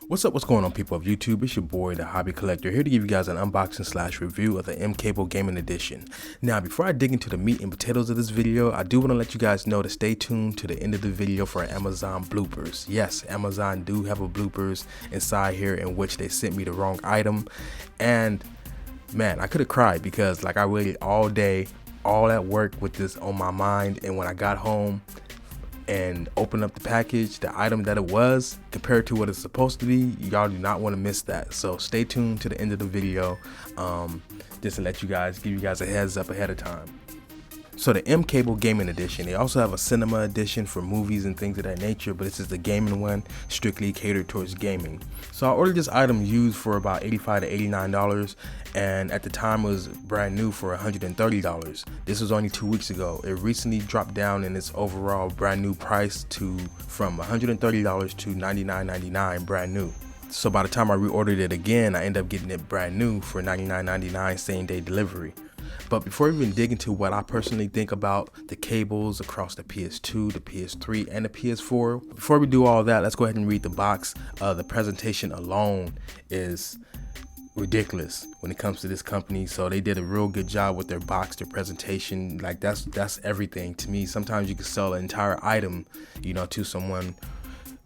What's up, what's going on, people of YouTube? It's your boy, the Hobby Collector, here to give you guys an unboxing / review of the mCable Gaming Edition. Now, before I dig into the meat and potatoes of this video, I do want to let you guys know to stay tuned to the end of the video for Amazon bloopers. Yes, Amazon do have a bloopers inside here in which they sent me the wrong item, and man, I could have cried because like I waited all day, all at work with this on my mind, and when I got home and open up the package, the item that it was compared to what it's supposed to be, y'all do not want to miss that. So stay tuned to the end of the video, just to let you guys, give you guys a heads up ahead of time. So the mCable Gaming Edition, they also have a cinema edition for movies and things of that nature, but this is the gaming one, strictly catered towards gaming. So I ordered this item used for about $85 to $89, and at the time it was brand new for $130. This was only 2 weeks ago. It recently dropped down in its overall brand new price from $130 to $99.99 brand new. So by the time I reordered it again, I ended up getting it brand new for $99.99 same day delivery. But before we even dig into what I personally think about the cables across the PS2, the PS3, and the PS4, before we do all that, let's go ahead and read the box. The presentation alone is ridiculous when it comes to this company. So they did a real good job with their box, their presentation. Like that's everything to me. Sometimes you can sell an entire item, to someone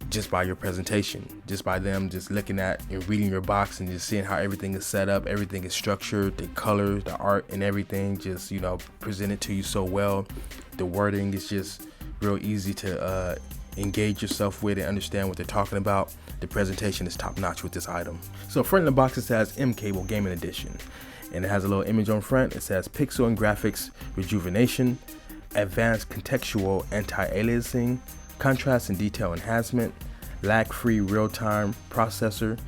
just by your presentation, just by them just looking at and reading your box and just seeing how everything is set up, everything is structured, the colors, the art, and everything just presented to you so well. The wording is just real easy to engage yourself with and understand what they're talking about. The presentation is top notch with this item. So front of the box, it says mCable Gaming Edition, and it has a little image on front. It says pixel and graphics rejuvenation, advanced contextual anti-aliasing, contrast and detail enhancement, lag-free real-time processor,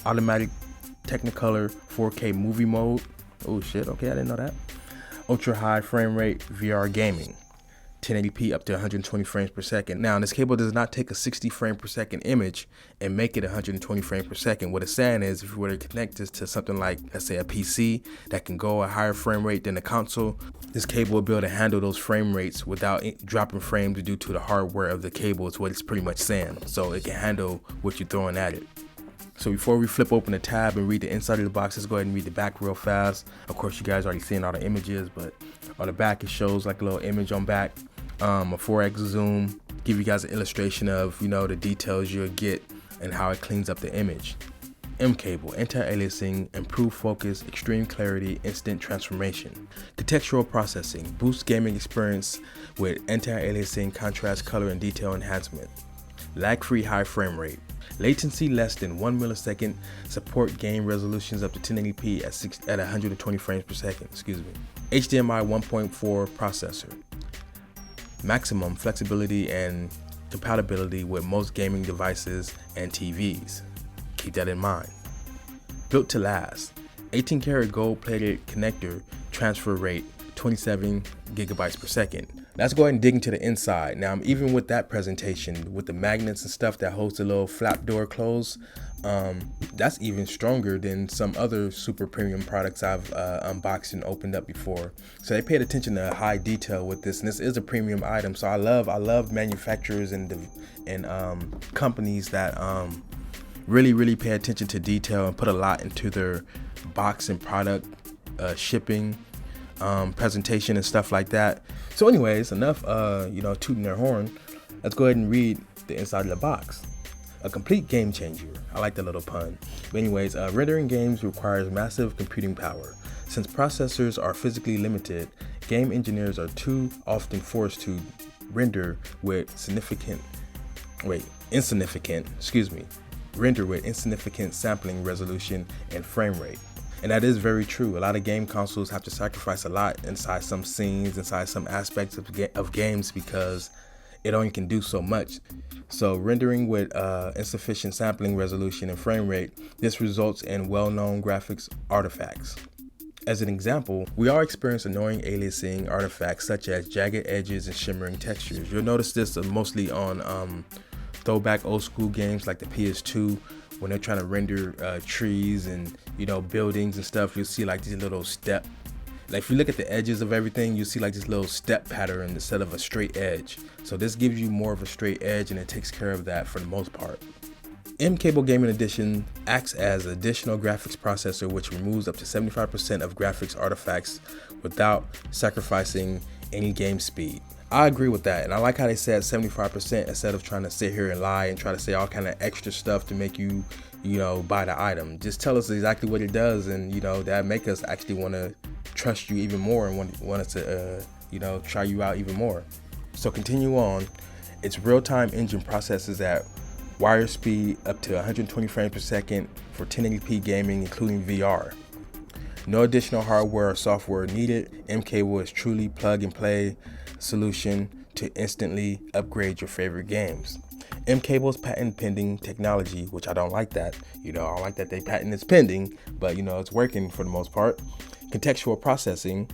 automatic Technicolor 4K movie mode. Oh shit, okay, I didn't know that. Ultra-high frame rate VR gaming, 1080p up to 120 frames per second. Now, this cable does not take a 60 frame per second image and make it 120 frames per second. What it's saying is, if you were to connect this to something like, let's say, a PC that can go a higher frame rate than the console, this cable will be able to handle those frame rates without dropping frames due to the hardware of the cable. Is what it's pretty much saying. So it can handle what you're throwing at it. So before we flip open the tab and read the inside of the box, let's go ahead and read the back real fast. Of course, you guys already seen all the images, but on the back it shows like a little image on back, a 4x zoom, give you guys an illustration of the details you'll get and how it cleans up the image. mCable, anti-aliasing, improved focus, extreme clarity, instant transformation. Contextual processing, boosts gaming experience with anti-aliasing, contrast, color, and detail enhancement. Lag-free high frame rate. Latency less than 1 millisecond. Support game resolutions up to 1080p at 120 frames per second. HDMI 1.4 processor. Maximum flexibility and compatibility with most gaming devices and TVs. Keep that in mind. Built to last. 18 karat gold plated connector, transfer rate 27 gigabytes per second. Let's go ahead and dig into the inside. Now, even with that presentation, with the magnets and stuff that holds the little flap door closed, that's even stronger than some other super premium products I've unboxed and opened up before. So they paid attention to high detail with this, and this is a premium item. So I love manufacturers and companies that really pay attention to detail and put a lot into their box and product shipping, presentation and stuff like that. So anyways, enough tooting their horn. Let's go ahead and read the inside of the box. A complete game changer. I like the little pun. But anyways, rendering games requires massive computing power. Since processors are physically limited, game engineers are too often forced to render with insignificant sampling resolution and frame rate. And that is very true. A lot of game consoles have to sacrifice a lot inside some scenes, inside some aspects of games, because it only can do so much. So rendering with insufficient sampling resolution and frame rate, this results in well-known graphics artifacts. As an example, we all experience annoying aliasing artifacts such as jagged edges and shimmering textures. You'll notice this mostly on throwback old school games like the PS2, when they're trying to render trees and buildings and stuff. You'll see like these little step Like if you look at the edges of everything, you see like this little step pattern instead of a straight edge. So this gives you more of a straight edge, and it takes care of that for the most part. mCable Gaming Edition acts as an additional graphics processor which removes up to 75% of graphics artifacts without sacrificing any game speed. I agree with that, and I like how they said 75% instead of trying to sit here and lie and try to say all kind of extra stuff to make you, buy the item. Just tell us exactly what it does, and that make us actually want to trust you even more and want us to, try you out even more. So continue on. Its real-time engine processes at wire speed up to 120 frames per second for 1080p gaming, including VR. No additional hardware or software needed. mCable is truly plug-and-play solution to instantly upgrade your favorite games. mCable's patent pending technology, which I don't like that. I don't like that they patent is pending, but it's working for the most part. Contextual processing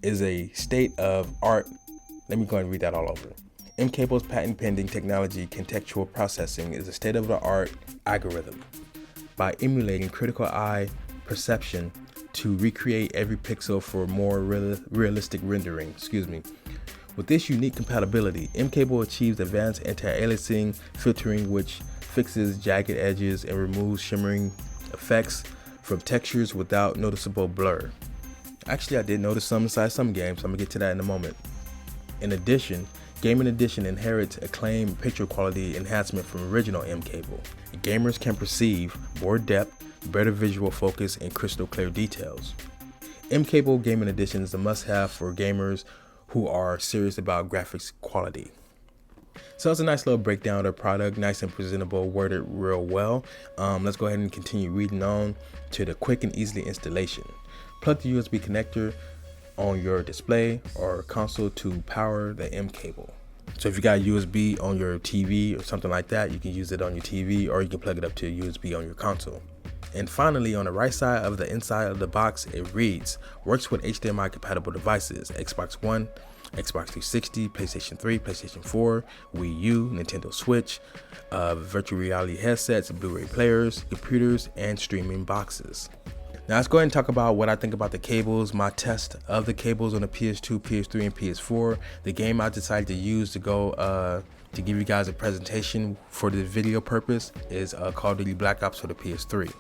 is a state of art. Let me go ahead and read that all over. mCable's patent pending technology, contextual processing, is a state of the art algorithm by emulating critical eye perception to recreate every pixel for more realistic rendering. With this unique compatibility, mCable achieves advanced anti-aliasing filtering, which fixes jagged edges and removes shimmering effects from textures without noticeable blur. Actually, I did notice some inside some games, so I'm gonna get to that in a moment. In addition, Gaming Edition inherits acclaimed picture quality enhancement from original mCable. Gamers can perceive more depth, better visual focus, and crystal clear details. mCable Gaming Edition is a must-have for gamers who are serious about graphics quality. So it's a nice little breakdown of the product, nice and presentable, worded real well. Let's go ahead and continue reading on to the quick and easy installation. Plug the USB connector on your display or console to power the mCable. So if you got USB on your TV or something like that, you can use it on your TV, or you can plug it up to a USB on your console. And finally, on the right side of the inside of the box, it reads, works with HDMI compatible devices, Xbox One, Xbox 360, PlayStation 3, PlayStation 4, Wii U, Nintendo Switch, virtual reality headsets, Blu-ray players, computers, and streaming boxes. Now let's go ahead and talk about what I think about the cables, my test of the cables on the PS2, PS3, and PS4. The game I decided to use to go to give you guys a presentation for the video purpose is Call of Duty Black Ops for the PS3.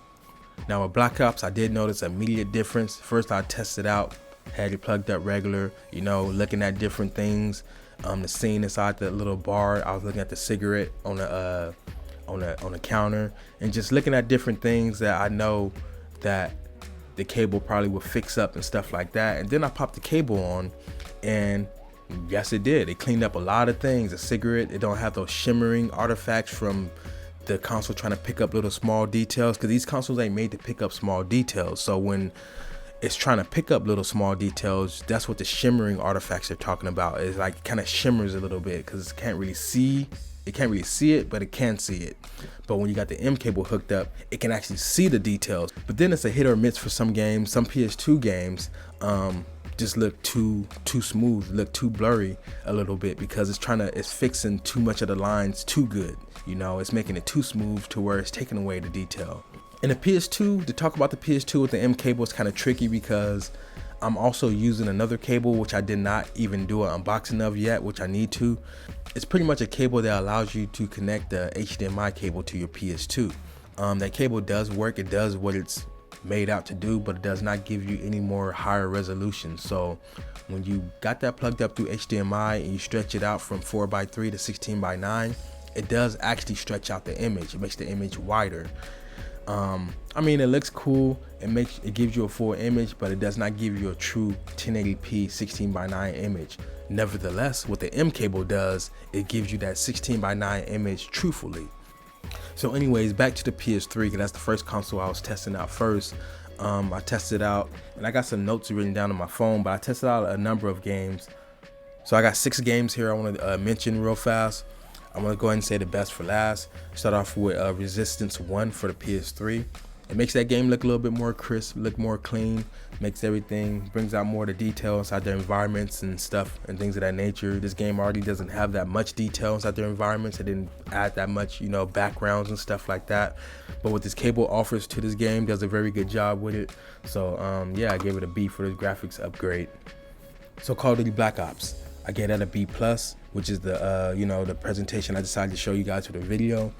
Now with Black Ops, I did notice an immediate difference. First I tested out, had it plugged up regular, looking at different things. The scene inside the little bar, I was looking at the cigarette on the counter, and just looking at different things that I know that the cable probably would fix up and stuff like that. And then I popped the cable on, and yes, it did. It cleaned up a lot of things. The cigarette, it don't have those shimmering artifacts from the console trying to pick up little small details, because these consoles ain't made to pick up small details. So when it's trying to pick up little small details, that's what the shimmering artifacts they're talking about. Is like kind of shimmers a little bit because it can't really see it, but it can see it. But when you got the mCable hooked up, it can actually see the details. But then it's a hit or miss for some games. Some PS2 games just look too smooth, look too blurry a little bit, because it's fixing too much of the lines too good. It's making it too smooth to where it's taking away the detail. And the PS2, to talk about the PS2 with the mCable is kind of tricky, because I'm also using another cable which I did not even do an unboxing of yet, which I need to. It's pretty much a cable that allows you to connect the HDMI cable to your PS2. That cable does work, it does what it's made out to do, but it does not give you any more higher resolution. So when you got that plugged up through HDMI and you stretch it out from 4:3 to 16:9, it does actually stretch out the image. It makes the image wider. I mean, it looks cool, it gives you a full image, but it does not give you a true 1080p 16:9 image. Nevertheless, what the mCable does, it gives you that 16:9 image truthfully. So anyways, back to the PS3, because that's the first console I was testing out first. I tested out, and I got some notes written down on my phone, but I tested out a number of games. So I got 6 games here I want to mention real fast. I'm going to go ahead and say the best for last. Start off with Resistance 1 for the PS3. It makes that game look a little bit more crisp, look more clean, makes everything, brings out more of the detail inside their environments and stuff and things of that nature. This game already doesn't have that much detail inside their environments. It didn't add that much, backgrounds and stuff like that. But what this cable offers to this game does a very good job with it. So yeah, I gave it a B for the graphics upgrade. So Call of Duty Black Ops, I gave that a B+, which is the the presentation I decided to show you guys for the video.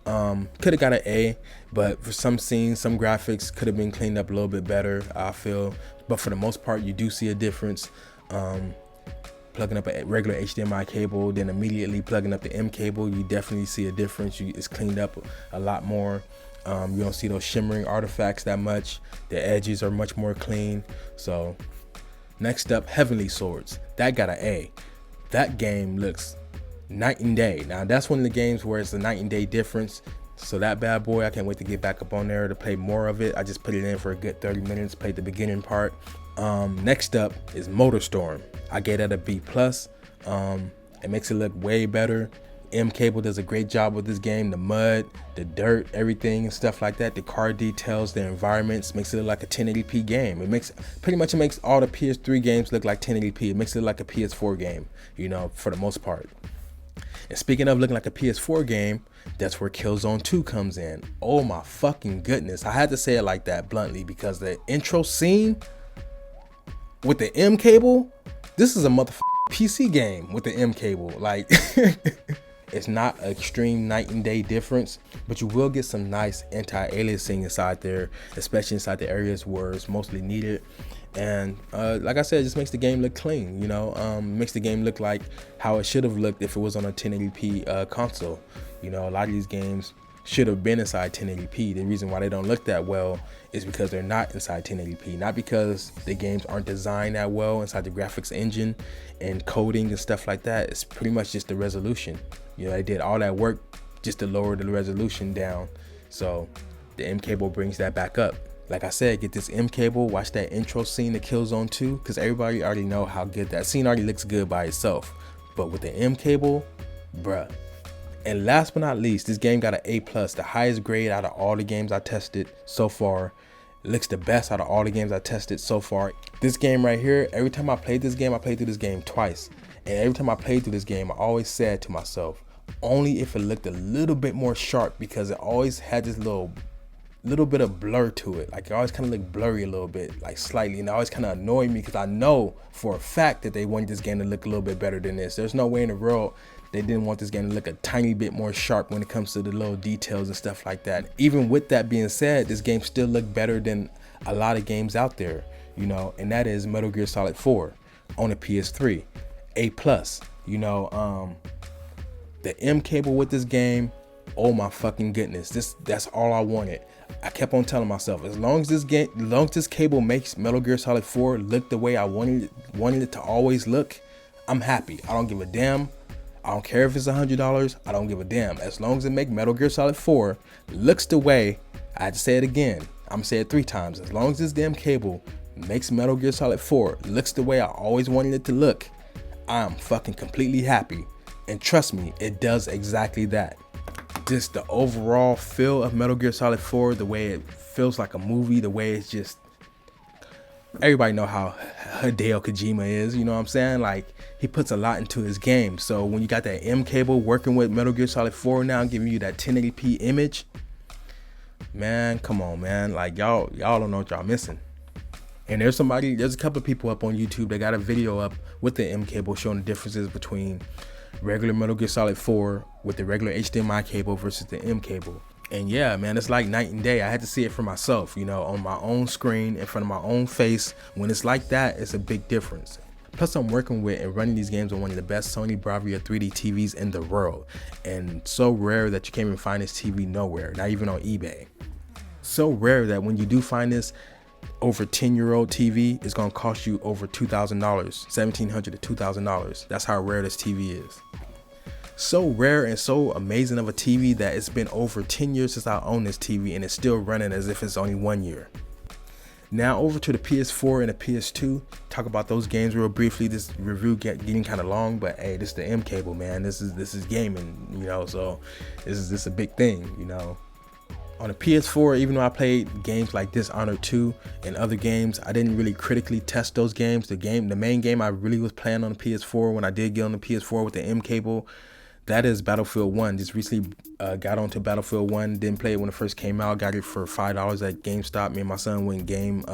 Could have got an A, but for some scenes, some graphics could have been cleaned up a little bit better, I feel. But for the most part, you do see a difference. Plugging up a regular HDMI cable, then immediately plugging up the M cable, you definitely see a difference. It's cleaned up a lot more. You don't see those shimmering artifacts that much. The edges are much more clean. So next up, Heavenly Swords. That got an A. That game looks night and day. Now that's one of the games where it's a night and day difference. So that bad boy, I can't wait to get back up on there to play more of it. I just put it in for a good 30 minutes, played the beginning part. Next up is Motorstorm. I gave that a B+. It makes it look way better. mCable does a great job with this game. The mud, the dirt, everything and stuff like that. The car details, the environments, makes it look like a 1080p game. It makes all the PS3 games look like 1080p. It makes it look like a PS4 game, for the most part. And speaking of looking like a PS4 game, that's where Killzone 2 comes in. Oh my fucking goodness. I had to say it like that bluntly because the intro scene with the M cable, this is a motherfucking PC game with the M cable. Like, it's not an extreme night and day difference, but you will get some nice anti-aliasing inside there, especially inside the areas where it's mostly needed. And like I said, it just makes the game look clean, makes the game look like how it should have looked if it was on a 1080p console. A lot of these games should have been inside 1080p. The reason why they don't look that well is because they're not inside 1080p, not because the games aren't designed that well inside the graphics engine and coding and stuff like that. It's pretty much just the resolution. They did all that work just to lower the resolution down. So the M cable brings that back up. Like I said, get this M cable, watch that intro scene to Killzone 2, because everybody already know how good that scene already looks good by itself. But with the M cable, bruh. And last but not least, this game got an A+, the highest grade out of all the games I tested so far. It looks the best out of all the games I tested so far. This game right here, every time I played this game, I played through this game twice. And every time I played through this game, I always said to myself, only if it looked a little bit more sharp, because it always had this little bit of blur to it. Like, it always kind of looked blurry a little bit, like slightly, and it always kind of annoyed me because I know for a fact that they wanted this game to look a little bit better than this. There's no way in the world they didn't want this game to look a tiny bit more sharp when it comes to the little details and stuff like that. Even with that being said, this game still looked better than a lot of games out there, and that is Metal Gear Solid 4 on the PS3, A+. The M cable with this game, oh my fucking goodness, that's all I wanted. I kept on telling myself, as long as this cable makes Metal Gear Solid 4 look the way I wanted it to always look, I'm happy. I don't give a damn. I don't care if it's $100. I don't give a damn. As long as it makes Metal Gear Solid 4 looks the way, I had to say it again, I'm gonna say it 3 times. As long as this damn cable makes Metal Gear Solid 4 looks the way I always wanted it to look, I'm fucking completely happy. And trust me, it does exactly that. Just the overall feel of Metal Gear Solid 4, the way it feels like a movie, the way it's just, everybody know how Hideo Kojima is, you know what I'm saying? Like, he puts a lot into his game. So when you got that M cable working with Metal Gear Solid 4 now, giving you that 1080p image, man, come on, man. Like, y'all don't know what y'all missing. And there's a couple of people up on YouTube that got a video up with the M cable showing the differences between regular Metal Gear Solid 4 with the regular HDMI cable versus the M cable. And yeah, man, it's like night and day. I had to see it for myself, on my own screen, in front of my own face. When it's like that, it's a big difference. Plus, I'm working with and running these games on one of the best Sony Bravia 3D TVs in the world. And so rare that you can't even find this TV nowhere, not even on eBay. So rare that when you do find this over 10-year-old TV, it's gonna cost you over $2,000, $1,700 to $2,000. That's how rare this TV is. So rare and so amazing of a TV that it's been over 10 years since I own this TV and it's still running as if it's only 1 year. Now over to the PS4 and the PS2. Talk about those games real briefly. This review getting kind of long, but hey, this is the M cable, man. This is gaming, so this is a big thing, On the PS4, even though I played games like Dishonored 2 and other games, I didn't really critically test those games. The main game I really was playing on the PS4 when I did get on the PS4 with the mCable, that is Battlefield 1. Just recently got onto Battlefield 1. Didn't play it when it first came out. Got it for $5 at GameStop. Me and my son went game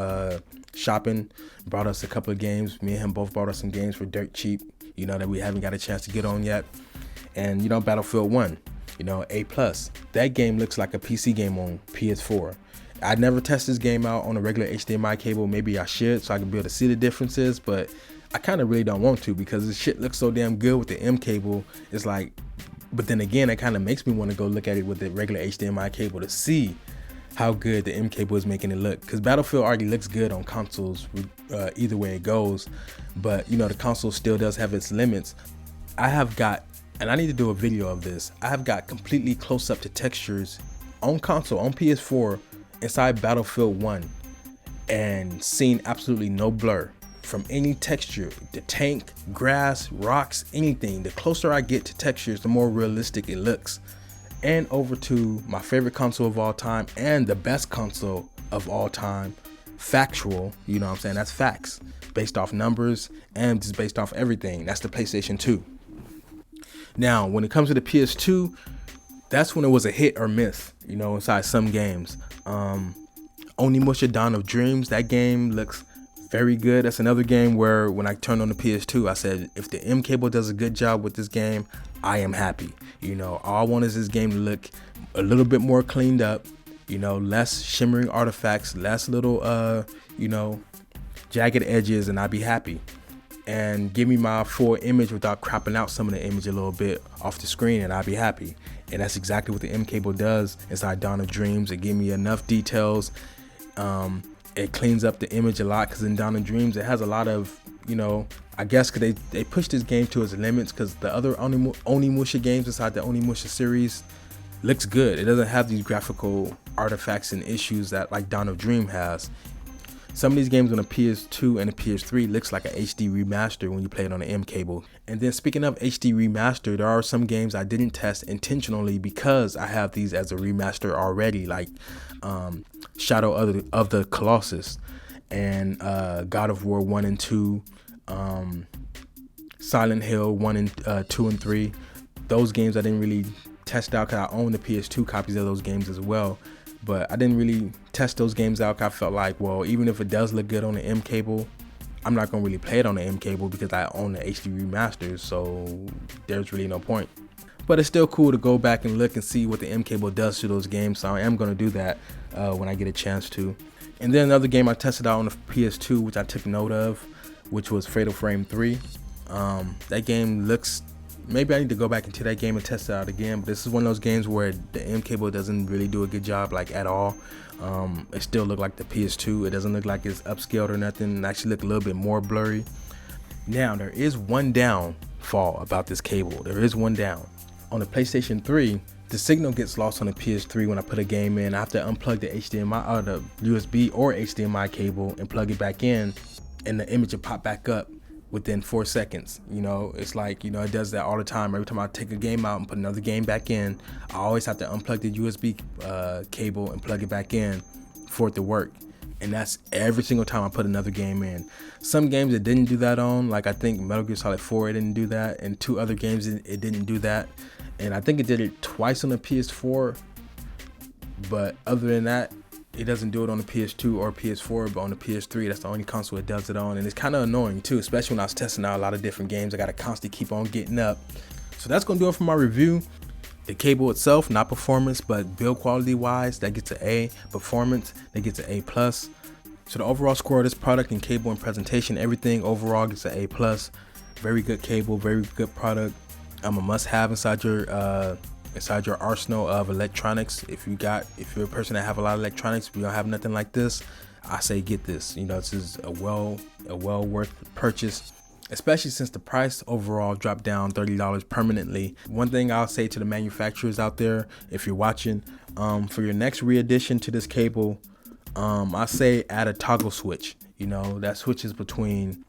shopping. Brought us a couple of games. Me and him both bought us some games for dirt cheap, you know, that we haven't got a chance to get on yet. And, you know, Battlefield 1, you know, A+. That game looks like a PC game on PS4. I never test this game out on a regular HDMI cable. Maybe I should, so I can be able to see the differences, but I kind of really don't want to, because this shit looks so damn good with the mCable. It's like, but then again, it kind of makes me want to go look at it with the regular HDMI cable to see how good the mCable is making it look, because Battlefield already looks good on consoles either way it goes, but you know, the console still does have its limits. I have got, and I need to do a video of this, I have got completely close up to textures on console, on PS4, inside Battlefield 1, and seen absolutely no blur from any texture. The tank, grass, rocks, anything. The closer I get to textures, the more realistic it looks. And over to my favorite console of all time and the best console of all time, factual, you know what I'm saying, that's facts, based off numbers and just based off everything. That's the PlayStation 2. Now, when it comes to the PS2, that's when it was a hit or miss, you know, inside some games. Onimusha Dawn of Dreams, that game looks very good. That's another game where when I turned on the PS2, I said, if the mCable does a good job with this game, I am happy. You know, all I want is this game to look a little bit more cleaned up, you know, less shimmering artifacts, less little, you know, jagged edges, and I'd be happy. And give me my full image without cropping out some of the image a little bit off the screen, and I'd be happy. And that's exactly what the mCable does inside Dawn of Dreams. It gave me enough details. It cleans up the image a lot, because in Dawn of Dreams it has a lot of, you know, I guess because they pushed this game to its limits, because the other Onimusha games inside the Onimusha series looks good. It doesn't have these graphical artifacts and issues that like Dawn of Dream has. Some of these games on the PS2 and the PS3 looks like an HD remaster when you play it on the mCable. And then speaking of HD remaster, there are some games I didn't test intentionally because I have these as a remaster already, like Shadow of the Colossus and God of War 1 and 2, Silent Hill 1 and 2 and 3. Those games I didn't really test out because I own the PS2 copies of those games as well. But I didn't really test those games out. I felt like, well, even if it does look good on the mCable, I'm not gonna really play it on the mCable because I own the HD remasters, so there's really no point. But it's still cool to go back and look and see what the mCable does to those games, so I am gonna do that when I get a chance to. And then another game I tested out on the PS2, which I took note of, which was Fatal Frame 3. That game looks, maybe I need to go back into that game and test it out again, but this is one of those games where the mCable doesn't really do a good job, like at all. It still look like the PS2. It doesn't look like it's upscaled or nothing. It actually look a little bit more blurry. Now, there is one downfall about this cable. There is one down. On the PlayStation 3, the signal gets lost on the PS3 when I put a game in. I have to unplug the HDMI or the USB or HDMI cable and plug it back in, and the image will pop back up within 4 seconds. You know, it's like, you know, it does that all the time. Every time I take a game out and put another game back in, I always have to unplug the USB cable and plug it back in for it to work. And that's every single time I put another game in. Some games it didn't do that on, like I think Metal Gear Solid 4 it didn't do that, and 2 other games it didn't do that. And I think it did it twice on the PS4, but other than that, it doesn't do it on the PS2 or PS4, but on the PS3, that's the only console it does it on. And it's kind of annoying too, especially when I was testing out a lot of different games. I got to constantly keep on getting up. So that's going to do it for my review. The cable itself, not performance, but build quality wise, that gets an A. Performance, that gets an A+. So the overall score of this product in cable and presentation, everything overall gets an A+. Very good cable, very good product. A must-have inside your arsenal of electronics. If you're a person that have a lot of electronics, if you don't have nothing like this, I say get this. You know, this is a well worth purchase, especially since the price overall dropped down $30 permanently. One thing I'll say to the manufacturers out there, if you're watching, for your next re-addition to this cable, I say add a toggle switch. You know, that switches between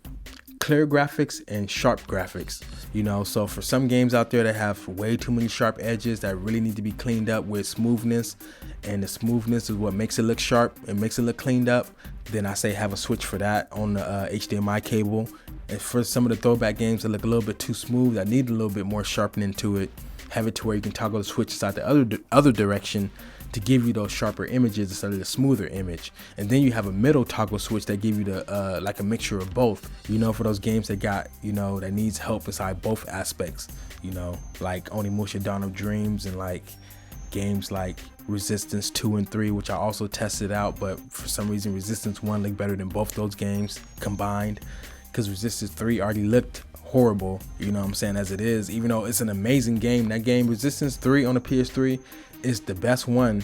clear graphics and sharp graphics, you know. So for some games out there that have way too many sharp edges that really need to be cleaned up with smoothness, and the smoothness is what makes it look sharp and makes it look cleaned up, then I say have a switch for that on the HDMI cable. And for some of the throwback games that look a little bit too smooth, that need a little bit more sharpening to it, have it to where you can toggle the switches out the other direction to give you those sharper images instead of the smoother image. And then you have a middle toggle switch that give you the like a mixture of both, you know, for those games that got, you know, that needs help inside both aspects, you know, like Onimusha Dawn of Dreams, and like games like Resistance 2 and 3, which I also tested out, but for some reason Resistance 1 looked better than both those games combined, because Resistance 3 already looked horrible, you know what I'm saying, as it is, even though it's an amazing game. That game, Resistance 3 on the PS3, is the best one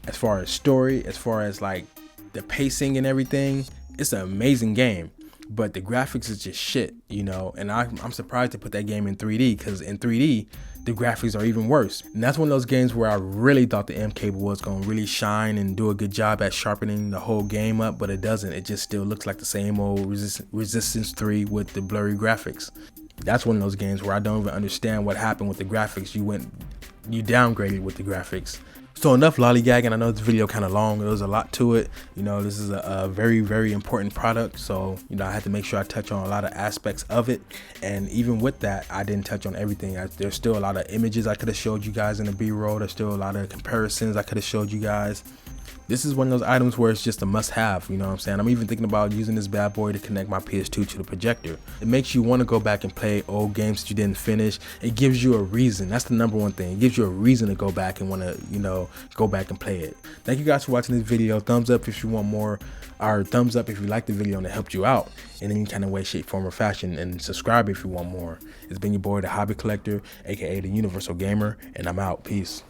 as far as story, as far as like the pacing and everything. It's an amazing game, but the graphics is just shit, you know. And I'm surprised to put that game in 3D, because in 3D the graphics are even worse. And that's one of those games where I really thought the mCable was going to really shine and do a good job at sharpening the whole game up, but it doesn't. It just still looks like the same old Resistance 3 with the blurry graphics. That's one of those games where I don't even understand what happened with the graphics. You downgraded with the graphics. So enough lollygagging. I know this video kind of long. There's a lot to it. You know, this is a very, very important product. So, you know, I had to make sure I touch on a lot of aspects of it. And even with that, I didn't touch on everything. There's still a lot of images I could have showed you guys in the B-roll. There's still a lot of comparisons I could have showed you guys. This is one of those items where it's just a must-have, you know what I'm saying? I'm even thinking about using this bad boy to connect my PS2 to the projector. It makes you want to go back and play old games that you didn't finish. It gives you a reason. That's the number one thing. It gives you a reason to go back and want to, you know, go back and play it. Thank you guys for watching this video. Thumbs up if you want more, or thumbs up if you liked the video and it helped you out in any kind of way, shape, form, or fashion, and subscribe if you want more. It's been your boy, the Hobby Collector, aka the Universal Gamer, and I'm out. Peace.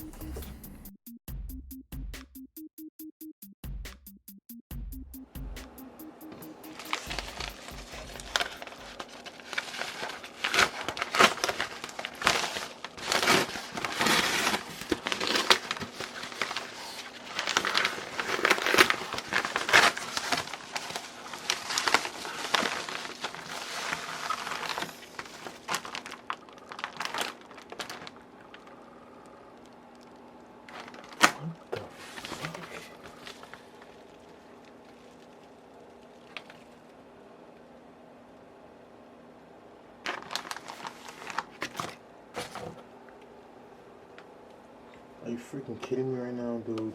Are you freaking kidding me right now, dude?